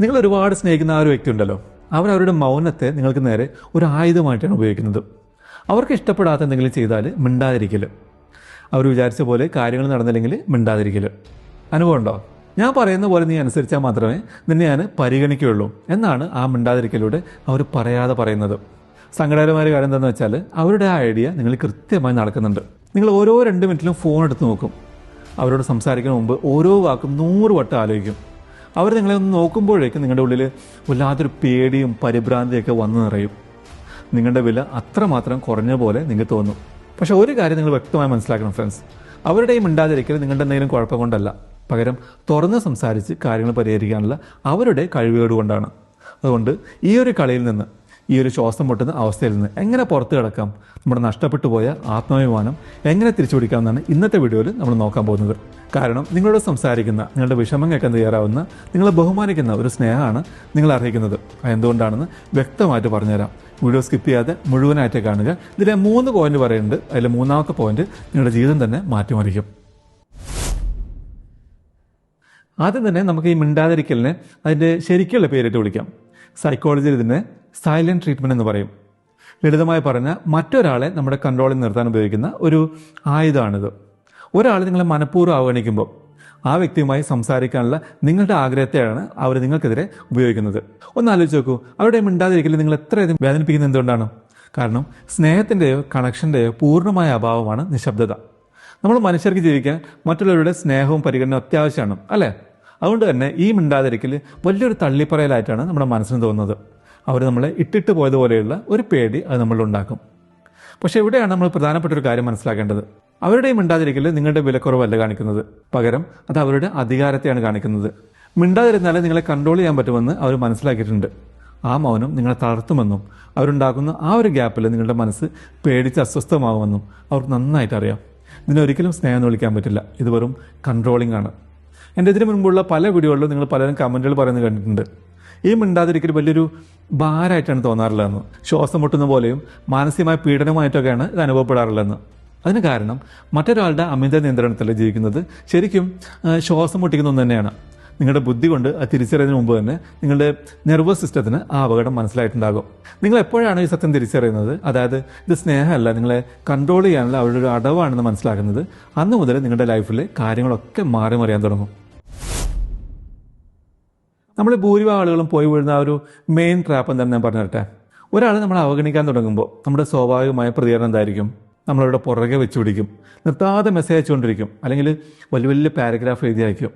നിങ്ങൾ ഒരുപാട് സ്നേഹിക്കുന്ന ആ ഒരു വ്യക്തി ഉണ്ടല്ലോ, അവരവരുടെ മൗനത്തെ നിങ്ങൾക്ക് നേരെ ഒരു ആയുധമായിട്ടാണ് ഉപയോഗിക്കുന്നത്. അവർക്ക് ഇഷ്ടപ്പെടാത്ത എന്തെങ്കിലും ചെയ്താൽ മിണ്ടാതിരിക്കൽ, അവർ വിചാരിച്ച പോലെ കാര്യങ്ങൾ നടന്നില്ലെങ്കിൽ മിണ്ടാതിരിക്കൽ. അനുഭവം ഉണ്ടോ? ഞാൻ പറയുന്ന പോലെ നീ അനുസരിച്ചാൽ മാത്രമേ നിന്നെ ഞാൻ പരിഗണിക്കുകയുള്ളൂ എന്നാണ് ആ മിണ്ടാതിരിക്കലൂടെ അവർ പറയാതെ പറയുന്നത്. സങ്കടകരമായ കാര്യം എന്താണെന്ന് വെച്ചാൽ അവരുടെ ആ ഐഡിയ നിങ്ങൾ കൃത്യമായി നടക്കുന്നുണ്ട്. നിങ്ങൾ ഓരോ 2 മിനിറ്റിലും ഫോൺ എടുത്ത് നോക്കും. അവരോട് സംസാരിക്കുന്ന മുമ്പ് ഓരോ വാക്കും 100 വട്ടം ആലോചിക്കും. അവർ നിങ്ങളെ ഒന്ന് നോക്കുമ്പോഴേക്കും നിങ്ങളുടെ ഉള്ളിൽ വല്ലാത്തൊരു പേടിയും പരിഭ്രാന്തിയൊക്കെ വന്നു നിറയും. നിങ്ങളുടെ വില അത്രമാത്രം കുറഞ്ഞ പോലെ നിങ്ങൾക്ക് തോന്നും. പക്ഷെ ഒരു കാര്യം നിങ്ങൾ വ്യക്തമായി മനസ്സിലാക്കണം ഫ്രണ്ട്സ്, അവരുടെ ഈ മിണ്ടാതിരിക്കൽ നിങ്ങളുടെ എന്തെങ്കിലും കുഴപ്പം കൊണ്ടല്ല, പകരം തുറന്ന് സംസാരിച്ച് കാര്യങ്ങൾ പരിഹരിക്കാനുള്ള അവരുടെ കഴിവുകേട് കൊണ്ടാണ്. അതുകൊണ്ട് ഈ ഒരു കളിയിൽ നിന്ന്, ഈ ഒരു ശ്വാസം മുട്ടുന്ന അവസ്ഥയിൽ നിന്ന് എങ്ങനെ പുറത്തു കിടക്കാം, നമ്മുടെ നഷ്ടപ്പെട്ടു പോയ ആത്മാഭിമാനം എങ്ങനെ തിരിച്ചു പിടിക്കാം എന്നാണ് ഇന്നത്തെ വീഡിയോയിൽ നമ്മൾ നോക്കാൻ പോകുന്നത്. കാരണം നിങ്ങളോട് സംസാരിക്കുന്ന, നിങ്ങളുടെ വിഷമം കേൾക്കാൻ തയ്യാറാവുന്ന, നിങ്ങളെ ബഹുമാനിക്കുന്ന ഒരു സ്നേഹമാണ് നിങ്ങൾ അർഹിക്കുന്നത്. അതെന്തുകൊണ്ടാണെന്ന് വ്യക്തമായിട്ട് പറഞ്ഞുതരാം. വീഡിയോ സ്കിപ്പ് ചെയ്യാതെ മുഴുവനായിട്ട് കാണുക. ഇതിലെ 3 പോയിന്റ് പറയുന്നുണ്ട്. അതിൽ 3ാമത്തെ പോയിന്റ് നിങ്ങളുടെ ജീവിതം തന്നെ മാറ്റിമറിക്കും. ആദ്യം തന്നെ നമുക്ക് ഈ മിണ്ടാതിരിക്കലിനെ അതിൻ്റെ ശരിക്കുള്ള പേരിട്ട് വിളിക്കാം. സൈക്കോളജിയിൽ ഇതിനെ സൈലന്റ് ട്രീറ്റ്മെന്റ് എന്ന് പറയും. ലളിതമായി പറഞ്ഞാൽ മറ്റൊരാളെ നമ്മുടെ കൺട്രോളിൽ നിർത്താൻ ഉപയോഗിക്കുന്ന ഒരു ആയുധമാണിത്. ഒരാൾ നിങ്ങളെ മനഃപൂർവ്വം അവഗണിക്കുമ്പോൾ ആ വ്യക്തിയുമായി സംസാരിക്കാനുള്ള നിങ്ങളുടെ ആഗ്രഹത്തെയാണ് അവർ നിങ്ങൾക്കെതിരെ ഉപയോഗിക്കുന്നത്. ഒന്ന് ആലോചിച്ച് നോക്കൂ, അവരുടെ മിണ്ടാതിരിക്കൽ നിങ്ങൾ എത്രയധികം വേദനിപ്പിക്കുന്നത് എന്തുകൊണ്ടാണ്? കാരണം സ്നേഹത്തിൻ്റെയോ കണക്ഷൻ്റെയോ പൂർണ്ണമായ അഭാവമാണ് നിശബ്ദത. നമ്മൾ മനുഷ്യർക്ക് ജീവിക്കാൻ മറ്റുള്ളവരുടെ സ്നേഹവും പരിഗണനയും അത്യാവശ്യമാണ്, അല്ലേ? അതുകൊണ്ട് തന്നെ ഈ മിണ്ടാതിരിക്കൽ വലിയൊരു തള്ളിപ്പറയലായിട്ടാണ് നമ്മുടെ മനസ്സിന് തോന്നുന്നത്. അവർ നമ്മളെ ഇട്ടിട്ട് പോയതുപോലെയുള്ള ഒരു പേടി അത് നമ്മളുണ്ടാക്കും. പക്ഷെ ഇവിടെയാണ് നമ്മൾ പ്രധാനപ്പെട്ട ഒരു കാര്യം മനസ്സിലാക്കേണ്ടത്. അവരുടെ ഈ മിണ്ടാതിരിക്കൽ നിങ്ങളുടെ വിലക്കുറവല്ല കാണിക്കുന്നത്, പകരം അത് അവരുടെ അധികാരത്തെയാണ് കാണിക്കുന്നത്. മിണ്ടാതിരുന്നാലേ നിങ്ങളെ കൺട്രോൾ ചെയ്യാൻ പറ്റുമെന്ന് അവർ മനസ്സിലാക്കിയിട്ടുണ്ട്. ആ മൗനം നിങ്ങളെ തളർത്തുമെന്നും അവരുണ്ടാക്കുന്ന ആ ഒരു ഗ്യാപ്പിൽ നിങ്ങളുടെ മനസ്സ് പേടിച്ച് അസ്വസ്ഥമാകുമെന്നും അവർക്ക് നന്നായിട്ട് അറിയാം. ഇതിനൊരിക്കലും സ്നേഹം എന്ന് വിളിക്കാൻ പറ്റില്ല. ഇത് വെറും കൺട്രോളിംഗ് ആണ്. എൻ്റെ ഇതിന് മുൻപുള്ള പല വീഡിയോകളിലും നിങ്ങൾ പലരും കമൻറ്റുകൾ പറയുന്നത് കണ്ടിട്ടുണ്ട്. ഈ മിണ്ടാതിരിക്കൽ വലിയൊരു ഭാരമായിട്ടാണ് തോന്നാറുള്ളതെന്ന്, ശ്വാസം മുട്ടുന്ന പോലെയും മാനസികമായ പീഡനമായിട്ടൊക്കെയാണ് ഇത് അനുഭവപ്പെടാറുള്ളതെന്ന്. അതിന് കാരണം മറ്റൊരാളുടെ അമിത നിയന്ത്രണത്തിൽ ജീവിക്കുന്നത് ശരിക്കും ശ്വാസം മുട്ടിക്കുന്ന ഒന്ന് തന്നെയാണ്. നിങ്ങളുടെ ബുദ്ധി കൊണ്ട് അത് തിരിച്ചറിയുന്നതിന് മുമ്പ് തന്നെ നിങ്ങളുടെ നെർവസ് സിസ്റ്റത്തിന് ആ അപകടം മനസ്സിലായിട്ടുണ്ടാകും. നിങ്ങൾ എപ്പോഴാണ് ഈ സത്യം തിരിച്ചറിയുന്നത്, അതായത് ഇത് സ്നേഹമല്ല, നിങ്ങളെ കൺട്രോൾ ചെയ്യാനുള്ള അവരുടെ ഒരു അടവാണെന്ന് മനസ്സിലാക്കുന്നത്, അന്ന് മുതൽ നിങ്ങളുടെ ലൈഫിൽ കാര്യങ്ങളൊക്കെ മാറി മറിയാൻ തുടങ്ങും. നമ്മൾ ഭൂരിഭാഗം ആളുകളും പോയി വീഴുന്ന ആ ഒരു മെയിൻ ട്രാപ്പ് എന്താണെന്ന് ഞാൻ പറഞ്ഞു തരട്ടെ. ഒരാൾ നമ്മൾ അവഗണിക്കാൻ തുടങ്ങുമ്പോൾ നമ്മുടെ സ്വാഭാവികമായ പ്രതികരണം എന്തായിരിക്കും? നമ്മളവരുടെ പുറകെ വെച്ച് പിടിക്കും, നിർത്താതെ മെസ്സേജ് അയച്ചുകൊണ്ടിരിക്കും, അല്ലെങ്കിൽ വലിയ വലിയ പാരഗ്രാഫ് എഴുതി അയക്കും,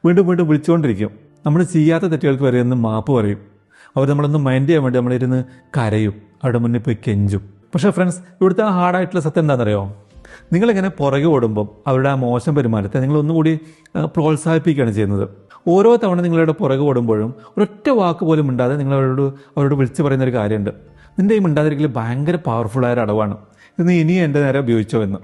വീണ്ടും വീണ്ടും വിളിച്ചുകൊണ്ടിരിക്കും. നമ്മൾ ചെയ്യാത്ത തെറ്റുകൾക്ക് വരെ ഒന്ന് മാപ്പ് പറയും. അവർ നമ്മളൊന്ന് മൈൻഡ് ചെയ്യാൻ വേണ്ടി നമ്മളിരുന്ന് കരയും, അവരുടെ മുന്നിൽ പോയി കെഞ്ചും. പക്ഷേ ഫ്രണ്ട്സ്, ഇവിടുത്തെ ആ ഹാർഡായിട്ടുള്ള സത്യം എന്താണെന്നറിയോ? നിങ്ങളിങ്ങനെ പുറകെ ഓടുമ്പം അവരുടെ ആ മോശം പെരുമാറ്റത്തെ നിങ്ങൾ ഒന്നുകൂടി പ്രോത്സാഹിപ്പിക്കുകയാണ് ചെയ്യുന്നത്. ഓരോ തവണ നിങ്ങളുടെ പുറകെ ഓടുമ്പോഴും ഒരൊറ്റ വാക്ക് പോലും മിണ്ടാതെ നിങ്ങൾ അവരോട് വിളിച്ച് പറയുന്നൊരു കാര്യമുണ്ട്: നിൻ്റെ ഈ മിണ്ടാതിരിക്കൽ ഭയങ്കര പവർഫുള്ളായ ഒരു അടവാണ്, ഇത് നീ ഇനിയും എൻ്റെ നേരെ ഉപയോഗിച്ചോ എന്ന്.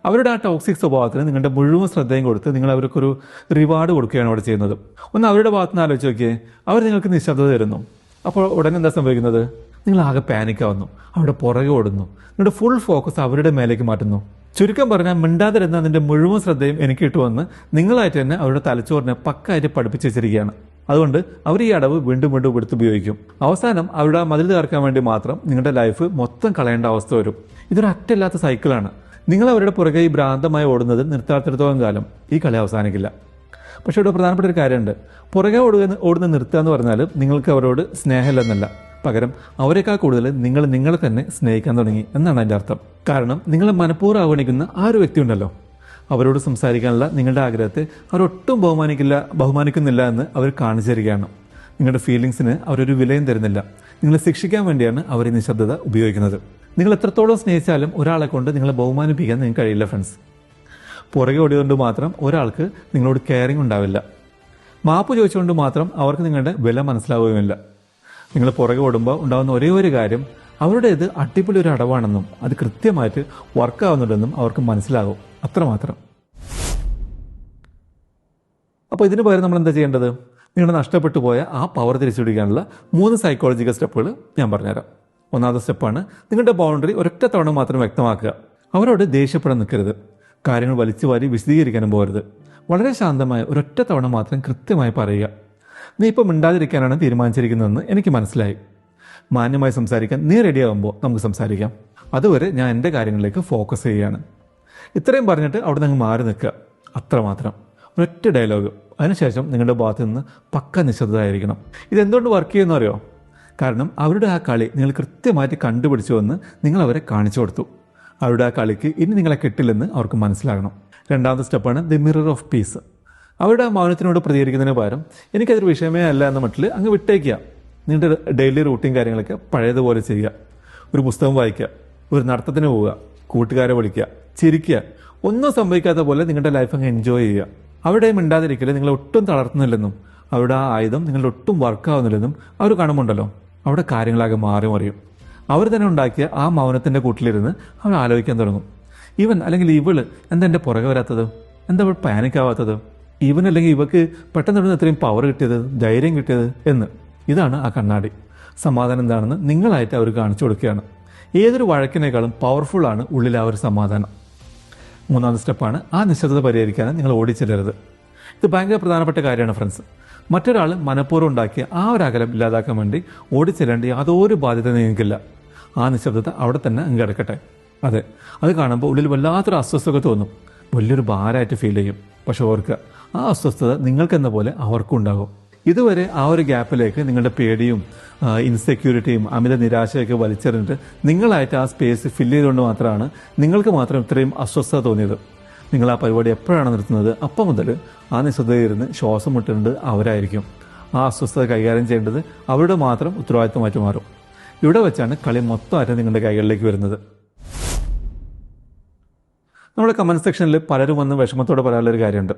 അവരുടെ ആ ടോക്സിക് സ്വഭാവത്തിന് നിങ്ങളുടെ മുഴുവൻ ശ്രദ്ധയും കൊടുത്ത് നിങ്ങൾ അവർക്കൊരു റിവാർഡ് കൊടുക്കുകയാണ് അവിടെ ചെയ്യുന്നത്. ഒന്ന് അവരുടെ ഭാഗത്ത് നിന്ന് ആലോചിച്ച് നോക്കിയേ, അവർ നിങ്ങൾക്ക് നിശബ്ദത തരുന്നു. അപ്പോൾ ഉടനെ എന്താ സംഭവിക്കുന്നത്? നിങ്ങൾ ആകെ പാനിക്കാവുന്നു, അവരുടെ പുറകെ ഓടുന്നു, നിങ്ങളുടെ ഫുൾ ഫോക്കസ് അവരുടെ മേലേക്ക് മാറ്റുന്നു. ചുരുക്കം പറഞ്ഞാൽ, മിണ്ടാതിരുന്ന അതിൻ്റെ മുഴുവൻ ശ്രദ്ധയും എനിക്ക് കിട്ടുമെന്ന് നിങ്ങളായിട്ട് തന്നെ അവരുടെ തലച്ചോറിനെ പക്കായിട്ട് പഠിപ്പിച്ച് വെച്ചിരിക്കുകയാണ്. അതുകൊണ്ട് അവർ ഈ അടവ് വീണ്ടും വീണ്ടും എടുത്തുപയോഗിക്കും. അവസാനം അവരുടെ മതിൽ തീർക്കാൻ വേണ്ടി മാത്രം നിങ്ങളുടെ ലൈഫ് മൊത്തം കളയേണ്ട അവസ്ഥ വരും. ഇതൊരു അറ്റമില്ലാത്ത സൈക്കിളാണ്. നിങ്ങൾ അവരുടെ പുറകെ ഈ ഭ്രാന്തമായി ഓടുന്നത് നിർത്താത്തിടത്തോളം കാലം ഈ കളി അവസാനിക്കില്ല. പക്ഷേ ഇവിടെ പ്രധാനപ്പെട്ട ഒരു കാര്യമുണ്ട്. പുറകെ ഓടുന്ന നിർത്തുക എന്ന് പറഞ്ഞാൽ നിങ്ങൾക്ക് അവരോട് സ്നേഹമില്ലെന്നല്ല, പകരം അവരെക്കാൾ കൂടുതൽ നിങ്ങളെ തന്നെ സ്നേഹിക്കാൻ തുടങ്ങി എന്നാണ് അതിൻ്റെ അർത്ഥം. കാരണം നിങ്ങളെ മനഃപൂർവ്വം അവഗണിക്കുന്ന ആ ഒരു വ്യക്തി ഉണ്ടല്ലോ, അവരോട് സംസാരിക്കാനുള്ള നിങ്ങളുടെ ആഗ്രഹത്തെ അവരൊട്ടും ബഹുമാനിക്കുന്നില്ല എന്ന് അവർ കാണിച്ചു തരികയാണ്. നിങ്ങളുടെ ഫീലിങ്സിന് അവരൊരു വിലയും തരുന്നില്ല. നിങ്ങളെ ശിക്ഷിക്കാൻ വേണ്ടിയാണ് അവർ ഈ നിശബ്ദത ഉപയോഗിക്കുന്നത്. നിങ്ങൾ എത്രത്തോളം സ്നേഹിച്ചാലും ഒരാളെ കൊണ്ട് നിങ്ങളെ ബഹുമാനിപ്പിക്കാൻ നിങ്ങൾക്ക് കഴിയില്ല ഫ്രണ്ട്സ്. പുറകെ ഓടിയതുകൊണ്ട് മാത്രം ഒരാൾക്ക് നിങ്ങളോട് കെയറിങ് ഉണ്ടാവില്ല. മാപ്പ് ചോദിച്ചുകൊണ്ട് മാത്രം അവർക്ക് നിങ്ങളുടെ വില മനസ്സിലാവുകയുമില്ല. നിങ്ങൾ പുറകെ ഓടുമ്പോൾ ഉണ്ടാകുന്ന ഒരേ ഒരു കാര്യം, അവരുടേത് അടിപൊളി ഒരു അടവാണെന്നും അത് കൃത്യമായിട്ട് വർക്കാവുന്നുണ്ടെന്നും അവർക്ക് മനസ്സിലാകും, അത്രമാത്രം. അപ്പോൾ ഇതിന് പകരം നമ്മൾ എന്താ ചെയ്യേണ്ടത്? നിങ്ങളുടെ നഷ്ടപ്പെട്ടു പോയ ആ പവർ തിരിച്ചുപിടിക്കാനുള്ള 3 സൈക്കോളജിക്കൽ സ്റ്റെപ്പുകൾ ഞാൻ പറഞ്ഞുതരാം. ഒന്നാമത്തെ സ്റ്റെപ്പാണ്, നിങ്ങളുടെ ബൗണ്ടറി ഒരൊറ്റ തവണ മാത്രം വ്യക്തമാക്കുക. അവരോട് ദേഷ്യപ്പെടാൻ നിൽക്കരുത്, കാര്യങ്ങൾ വലിച്ചു വാരി വിശദീകരിക്കാനും പോകരുത്. വളരെ ശാന്തമായ ഒരൊറ്റ തവണ മാത്രം കൃത്യമായി പറയുക. നീ ഇപ്പം മിണ്ടാതിരിക്കാനാണ് തീരുമാനിച്ചിരിക്കുന്നതെന്ന് എനിക്ക് മനസ്സിലായി. മാന്യമായി സംസാരിക്കാൻ നീ റെഡിയാകുമ്പോൾ നമുക്ക് സംസാരിക്കാം. അതുവരെ ഞാൻ എൻ്റെ കാര്യങ്ങളിലേക്ക് ഫോക്കസ് ചെയ്യുകയാണ്. ഇത്രയും പറഞ്ഞിട്ട് അവിടെ നിന്ന് മാറി നിൽക്കുക, അത്രമാത്രം. ഒരൊറ്റ ഡയലോഗ്. അതിനുശേഷം നിങ്ങളുടെ ഭാഗത്ത് നിന്ന് പക്ക നിശബ്ദമായിരിക്കണം. ഇതെന്തുകൊണ്ട് വർക്ക് ചെയ്യുമെന്ന് അറിയോ? കാരണം അവരുടെ ആ കളി നിങ്ങൾ കൃത്യമായിട്ട് കണ്ടുപിടിച്ചുവെന്ന് നിങ്ങൾ അവരെ കാണിച്ചു കൊടുത്തു. അവരുടെ ആ കളിക്ക് ഇനി നിങ്ങളെ കിട്ടില്ലെന്ന് അവർക്ക് മനസ്സിലാകണം. രണ്ടാമത്തെ സ്റ്റെപ്പാണ് ദി മിറർ ഓഫ് പീസ്. അവരുടെ ആ മൗനത്തിനോട് പ്രതികരിക്കുന്നതിന് പകരം എനിക്കതൊരു വിഷയമേ അല്ല എന്ന മട്ടിൽ അങ്ങ് വിട്ടേക്കുക. നിങ്ങളുടെ ഡെയിലി റൂട്ടീൻ കാര്യങ്ങളൊക്കെ പഴയതുപോലെ ചെയ്യുക. ഒരു പുസ്തകം വായിക്കുക, ഒരു നടത്തത്തിന് പോവുക, കൂട്ടുകാരെ വിളിക്കുക, ചിരിക്കുക. ഒന്നും സംഭവിക്കാത്ത പോലെ നിങ്ങളുടെ ലൈഫ് അങ്ങ് എൻജോയ് ചെയ്യുക. അവിടെ മിണ്ടാതിരിക്കൽ നിങ്ങളെ ഒട്ടും തളർത്തുന്നില്ലെന്നും അവരുടെ ആ ആയുധം നിങ്ങളുടെ ഒട്ടും വർക്കാവുന്നില്ലെന്നും അവർ കാണുമ്പോണ്ടല്ലോ, അവിടെ കാര്യങ്ങളാകെ മാറി മറിയും. അവർ തന്നെ ഉണ്ടാക്കിയ ആ മൗനത്തിൻ്റെ കൂട്ടിലിരുന്ന് അവർ ആലോചിക്കാൻ തുടങ്ങും. ഇവൻ അല്ലെങ്കിൽ ഇവള് എന്താ എൻ്റെ പുറകെ വരാത്തത്? എന്താ അവൾ പാനിക്കാവാത്തത്? ഇവൻ അല്ലെങ്കിൽ ഇവക്ക് പെട്ടെന്ന് ഇത്രയും പവർ കിട്ടിയത്, ധൈര്യം കിട്ടിയത് എന്ന്. ഇതാണ് ആ കണ്ണാടി. സമാധാനം എന്താണെന്ന് നിങ്ങളായിട്ട് അവർ കാണിച്ചു കൊടുക്കുകയാണ്. ഏതൊരു വഴക്കിനേക്കാളും പവർഫുള്ളാണ് ഉള്ളിലെ ആ ഒരു സമാധാനം. മൂന്നാമത്തെ സ്റ്റെപ്പാണ് ആ നിശബ്ദത പരിഹരിക്കാൻ നിങ്ങൾ ഓടിച്ചെല്ലരുത്. ഇത് ഭയങ്കര പ്രധാനപ്പെട്ട കാര്യമാണ് ഫ്രണ്ട്സ്. മറ്റൊരാൾ മനഃപൂർവ്വം ഉണ്ടാക്കിയ ആ ഒരു അകലം ഇല്ലാതാക്കാൻ വേണ്ടി ഓടിച്ചെല്ലേണ്ട യാതൊരു ബാധ്യത നിങ്ങൾക്കില്ല. ആ നിശബ്ദത അവിടെ തന്നെ അങ്ങ് കിടക്കട്ടെ. അതെ, അത് കാണുമ്പോൾ ഉള്ളിൽ വല്ലാത്തൊരു അസ്വസ്ഥത തോന്നും, വലിയൊരു ഭാരമായിട്ട് ഫീൽ ചെയ്യും. പക്ഷെ ഓർക്കുക, ആ അസ്വസ്ഥത നിങ്ങൾക്കെന്ന പോലെ അവർക്കും ഉണ്ടാകും. ഇതുവരെ ആ ഒരു ഗ്യാപ്പിലേക്ക് നിങ്ങളുടെ പേടിയും ഇൻസെക്യൂരിറ്റിയും അമിത നിരാശയൊക്കെ വലിച്ചെറിഞ്ഞിട്ട് നിങ്ങളായിട്ട് ആ സ്പേസ് ഫില്ല് ചെയ്തുകൊണ്ട് മാത്രമാണ് നിങ്ങൾക്ക് മാത്രം ഇത്രയും അസ്വസ്ഥത തോന്നിയത്. നിങ്ങൾ ആ പരിപാടി എപ്പോഴാണ് നിർത്തുന്നത്, അപ്പം മുതൽ ആ നിശബ്ദതയിരുന്ന് ശ്വാസം മുട്ടേണ്ടത് അവരായിരിക്കും. ആ അസ്വസ്ഥത കൈകാര്യം ചെയ്യേണ്ടത് അവരുടെ മാത്രം ഉത്തരവാദിത്തമായിട്ട് മാറും. ഇവിടെ വെച്ചാണ് കളി മൊത്തമായിട്ട് നിങ്ങളുടെ കൈകളിലേക്ക് വരുന്നത്. നമ്മുടെ കമൻറ്റ് സെക്ഷനിൽ പലരും വന്ന് വിഷമത്തോടെ പറയാനുള്ളൊരു കാര്യമുണ്ട്.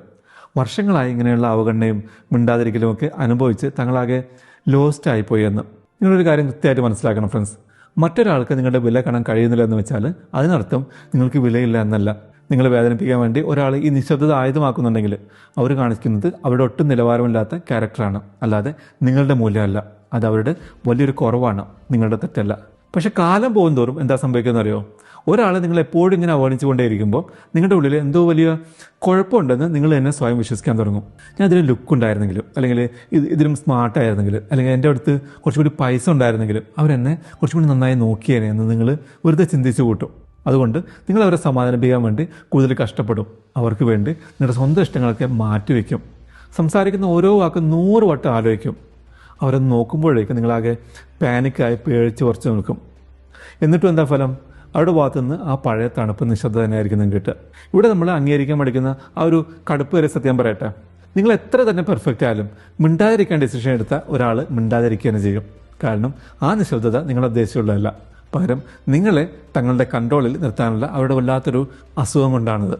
വർഷങ്ങളായി ഇങ്ങനെയുള്ള അവഗണനയും മിണ്ടാതിരിക്കലുമൊക്കെ അനുഭവിച്ച് തങ്ങളാകെ ലോസ്റ്റ് ആയിപ്പോയി എന്ന്. നിങ്ങളൊരു കാര്യം കൃത്യമായിട്ട് മനസ്സിലാക്കണം ഫ്രണ്ട്സ്. മറ്റൊരാൾക്ക് നിങ്ങളുടെ വില കാണാൻ കഴിയുന്നില്ല എന്ന് വെച്ചാൽ അതിനർത്ഥം നിങ്ങൾക്ക് വിലയില്ല എന്നല്ല. നിങ്ങളെ വേദനിപ്പിക്കാൻ വേണ്ടി ഒരാൾ ഈ നിശബ്ദത ആയുധമാക്കുന്നുണ്ടെങ്കിൽ അവർ കാണിക്കുന്നത് അവരുടെ ഒട്ടും നിലവാരമില്ലാത്ത ക്യാരക്ടറാണ്, അല്ലാതെ നിങ്ങളുടെ മൂല്യമല്ല. അത് അവരുടെ വലിയൊരു കുറവാണ്, നിങ്ങളുടെ തെറ്റല്ല. പക്ഷെ കാലം പോകുന്തോറും എന്താ സംഭവിക്കുന്നത് അറിയോ? ഒരാൾ നിങ്ങൾ എപ്പോഴും ഇങ്ങനെ അവഗണിച്ചുകൊണ്ടേയിരിക്കുമ്പോൾ നിങ്ങളുടെ ഉള്ളിൽ എന്തോ വലിയ കുഴപ്പമുണ്ടെന്ന് നിങ്ങൾ തന്നെ സ്വയം വിശ്വസിക്കാൻ തുടങ്ങും. ഞാൻ ഇതിന് ലുക്ക് ഉണ്ടായിരുന്നെങ്കിലും, അല്ലെങ്കിൽ ഇതിലും സ്മാർട്ടായിരുന്നെങ്കിൽ, അല്ലെങ്കിൽ എൻ്റെ അടുത്ത് കുറച്ചുകൂടി പൈസ ഉണ്ടായിരുന്നെങ്കിലും അവരെന്നെ കുറച്ചുകൂടി നന്നായി നോക്കിയേനെ എന്ന് നിങ്ങൾ വെറുതെ ചിന്തിച്ചു കൂട്ടും. അതുകൊണ്ട് നിങ്ങൾ അവരെ സമാധാനിപ്പിക്കാൻ വേണ്ടി കൂടുതൽ കഷ്ടപ്പെടും. അവർക്ക് വേണ്ടി നിങ്ങളുടെ സ്വന്തം ഇഷ്ടങ്ങളൊക്കെ മാറ്റിവെക്കും. സംസാരിക്കുന്ന ഓരോ വാക്കും 100 വട്ടം ആലോചിക്കും. അവരെ നോക്കുമ്പോഴേക്കും നിങ്ങളാകെ പാനിക്കായി പേടിച്ച് കുറച്ച് നിൽക്കും. എന്നിട്ടും എന്താ ഫലം? അവരുടെ ഭാഗത്തുനിന്ന് ആ പഴയ തണുപ്പ് നിശബ്ദത തന്നെയായിരിക്കും നിങ്ങൾക്ക് കിട്ടുക. ഇവിടെ നമ്മൾ അംഗീകരിക്കാൻ പഠിക്കുന്ന ആ ഒരു കടുപ്പ് വരെ സത്യം പറയട്ടെ, നിങ്ങൾ എത്ര തന്നെ പെർഫെക്റ്റ് ആയാലും മിണ്ടാതിരിക്കാൻ ഡിസിഷൻ എടുത്ത ഒരാൾ മിണ്ടാതിരിക്കുക തന്നെ ചെയ്യും. കാരണം ആ നിശബ്ദത നിങ്ങളുടെ ഉദ്ദേശമുള്ളതല്ല, പകരം നിങ്ങളെ തങ്ങളുടെ കൺട്രോളിൽ നിർത്താനുള്ള അവരുടെ വല്ലാത്തൊരു അസുഖം കൊണ്ടാണിത്.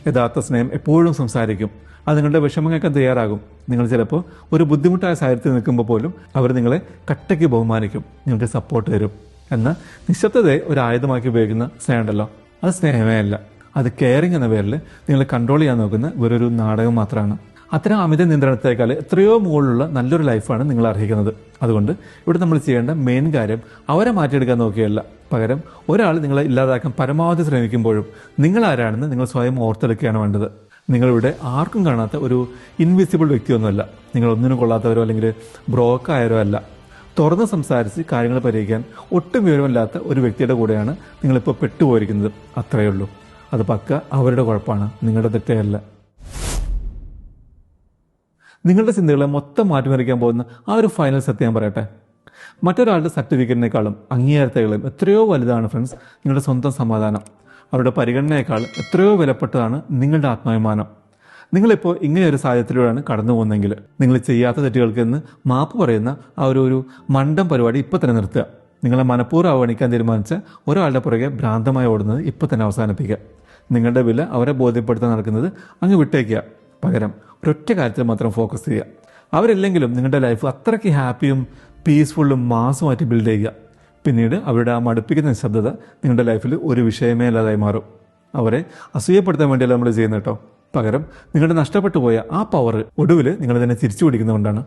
യഥാർത്ഥ സ്നേഹം എപ്പോഴും സംസാരിക്കും. അത് നിങ്ങളുടെ വിഷമം കേൾക്കാൻ തയ്യാറാകും. നിങ്ങൾ ചിലപ്പോൾ ഒരു ബുദ്ധിമുട്ടായ സാഹചര്യത്തിൽ നിൽക്കുമ്പോൾ പോലും അവർ നിങ്ങളെ കട്ടയ്ക്ക് ബഹുമാനിക്കും, നിങ്ങൾക്ക് സപ്പോർട്ട് തരും. എന്നാൽ നിശബ്ദതയെ ഒരു ആയുധമാക്കി ഉപയോഗിക്കുന്ന സ്നേഹമുണ്ടല്ലോ, അത് സ്നേഹമേ അല്ല. അത് കെയറിങ് എന്ന പേരിൽ നിങ്ങൾ കൺട്രോൾ ചെയ്യാൻ നോക്കുന്ന വേറൊരു നാടകം മാത്രമാണ്. അത്തരം അമിത നിയന്ത്രണത്തേക്കാൾ എത്രയോ മുകളിലുള്ള നല്ലൊരു ലൈഫാണ് നിങ്ങൾ അർഹിക്കുന്നത്. അതുകൊണ്ട് ഇവിടെ നമ്മൾ ചെയ്യേണ്ട മെയിൻ കാര്യം അവരെ മാറ്റിയെടുക്കാൻ നോക്കുകയല്ല, പകരം ഒരാൾ നിങ്ങളെ ഇല്ലാതാക്കാൻ പരമാവധി ശ്രമിക്കുമ്പോഴും നിങ്ങൾ ആരാണെന്ന് നിങ്ങൾ സ്വയം ഓർത്തെടുക്കുകയാണ് വേണ്ടത്. നിങ്ങളിവിടെ ആർക്കും കാണാത്ത ഒരു ഇൻവിസിബിൾ വ്യക്തിയൊന്നുമല്ല. നിങ്ങൾ ഒന്നിനും കൊള്ളാത്തവരോ അല്ലെങ്കിൽ ബ്രോക്കായവരോ അല്ല. തുറന്ന് സംസാരിച്ച് കാര്യങ്ങൾ പരിഹരിക്കാൻ ഒട്ടും വിവരമില്ലാത്ത ഒരു വ്യക്തിയുടെ കൂടെയാണ് നിങ്ങളിപ്പോൾ പെട്ടുപോയിരിക്കുന്നത്. അത്രയേ ഉള്ളൂ. അത് പക്ക അവരുടെ കുഴപ്പമാണ്, നിങ്ങളുടെ തെറ്റേയല്ല. നിങ്ങളുടെ ചിന്തകളെ മൊത്തം മാറ്റിമറിക്കാൻ പോകുന്ന ആ ഒരു ഫൈനൽ സത്യം പറയട്ടെ, മറ്റൊരാളുടെ സർട്ടിഫിക്കറ്റിനേക്കാളും അംഗീകാരത്തെക്കാളും എത്രയോ വലുതാണ് ഫ്രണ്ട്സ് നിങ്ങളുടെ സ്വന്തം സമാധാനം. അവരുടെ പരിഗണനയേക്കാൾ എത്രയോ വിലപ്പെട്ടതാണ് നിങ്ങളുടെ ആത്മാഭിമാനം. നിങ്ങളിപ്പോൾ ഇങ്ങനെയൊരു സാഹചര്യത്തിലൂടെയാണ് കടന്നു പോകുന്നതെങ്കിൽ നിങ്ങൾ ചെയ്യാത്ത തെറ്റുകൾക്ക് എന്ന് മാപ്പ് പറയുന്ന ആ ഒരു മണ്ടം പരിപാടി ഇപ്പോൾ തന്നെ നിർത്തുക. നിങ്ങളെ മനഃപൂർവ്വം അവഗണിക്കാൻ തീരുമാനിച്ച ഒരാളുടെ പുറകെ ഭ്രാന്തമായി ഓടുന്നത് ഇപ്പോൾ തന്നെ അവസാനിപ്പിക്കുക. നിങ്ങളുടെ വില അവരെ ബോധ്യപ്പെടുത്താൻ നടക്കുന്നത് അങ്ങ് വിട്ടേക്കുക. പകരം ഒരൊറ്റ കാര്യത്തിൽ മാത്രം ഫോക്കസ് ചെയ്യുക. അവരില്ലെങ്കിലും നിങ്ങളുടെ ലൈഫ് അത്രയ്ക്ക് ഹാപ്പിയും പീസ്ഫുള്ളും മാസുമായിട്ട് ബിൽഡ് ചെയ്യുക. പിന്നീട് അവരുടെ ആ മടുപ്പിക്കുന്ന നിശബ്ദത നിങ്ങളുടെ ലൈഫിൽ ഒരു വിഷയമേ അല്ലാതായി മാറും. അവരെ അസൂയപ്പെടുത്താൻ വേണ്ടിയല്ല നമ്മൾ ചെയ്യുന്നത് കേട്ടോ. പകരം നിങ്ങളുടെ നഷ്ടപ്പെട്ടു പോയ ആ പവർ ഒടുവിൽ നിങ്ങൾ തന്നെ തിരിച്ചു പിടിക്കുന്നതുകൊണ്ടാണ്.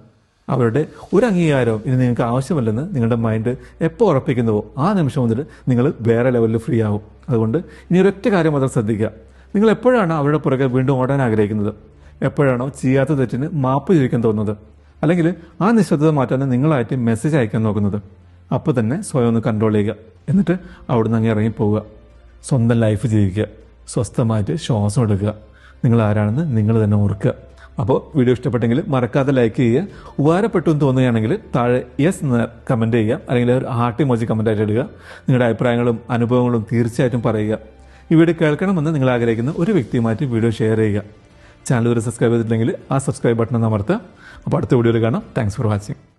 അവരുടെ ഒരു അംഗീകാരവും ഇനി നിങ്ങൾക്ക് ആവശ്യമല്ലെന്ന് നിങ്ങളുടെ മൈൻഡ് എപ്പോൾ ഉറപ്പിക്കുന്നുവോ ആ നിമിഷം മുതൽ നിങ്ങൾ വേറെ ലെവലിൽ ഫ്രീ ആവും. അതുകൊണ്ട് ഇനി ഒരൊറ്റ കാര്യം മാത്രം ശ്രദ്ധിക്കുക. നിങ്ങൾ എപ്പോഴാണ് അവരുടെ പുറകെ വീണ്ടും ഓടാൻ ആഗ്രഹിക്കുന്നത്, എപ്പോഴാണോ ചെയ്യാത്ത തെറ്റിന് മാപ്പ് ചോദിക്കാൻ തോന്നുന്നത്, അല്ലെങ്കിൽ ആ നിശ്ശബ്ദത മാറ്റാൻ നിങ്ങളായിട്ട് മെസ്സേജ് അയക്കാൻ നോക്കുന്നത്. അപ്പോൾ തന്നെ സ്വയം ഒന്ന് കൺട്രോൾ ചെയ്യുക. എന്നിട്ട് അവിടുന്ന് അങ്ങ് ഇറങ്ങി പോവുക. സ്വന്തം ലൈഫ് ജീവിക്കുക. സ്വസ്ഥമായിട്ട് ശ്വാസം എടുക്കുക. നിങ്ങൾ ആരാണെന്ന് നിങ്ങൾ തന്നെ ഓർക്കുക. അപ്പോൾ വീഡിയോ ഇഷ്ടപ്പെട്ടെങ്കിൽ മറക്കാതെ ലൈക്ക് ചെയ്യുക. ഉപകാരപ്പെട്ടു എന്ന് തോന്നുകയാണെങ്കിൽ താഴെ യെസ് എന്ന് കമൻറ്റ് ചെയ്യുക, അല്ലെങ്കിൽ ഒരു ഹാർട്ട് ഇമോജി കമൻറ്റായിട്ട് ഇടുക. നിങ്ങളുടെ അഭിപ്രായങ്ങളും അനുഭവങ്ങളും തീർച്ചയായിട്ടും പറയുക. ഈ വീഡിയോ കേൾക്കണമെന്ന് നിങ്ങൾ ആഗ്രഹിക്കുന്ന ഒരു വ്യക്തിയുമായിട്ട് വീഡിയോ ഷെയർ ചെയ്യുക. ചാനൽ ഒരു സബ്സ്ക്രൈബ് ചെയ്തിട്ടുണ്ടെങ്കിൽ ആ സബ്സ്ക്രൈബ് ബട്ടൺ ഒന്ന് അമർത്തുക. അപ്പോൾ അടുത്ത വീഡിയോയിൽ കാണാം. Thanks for watching.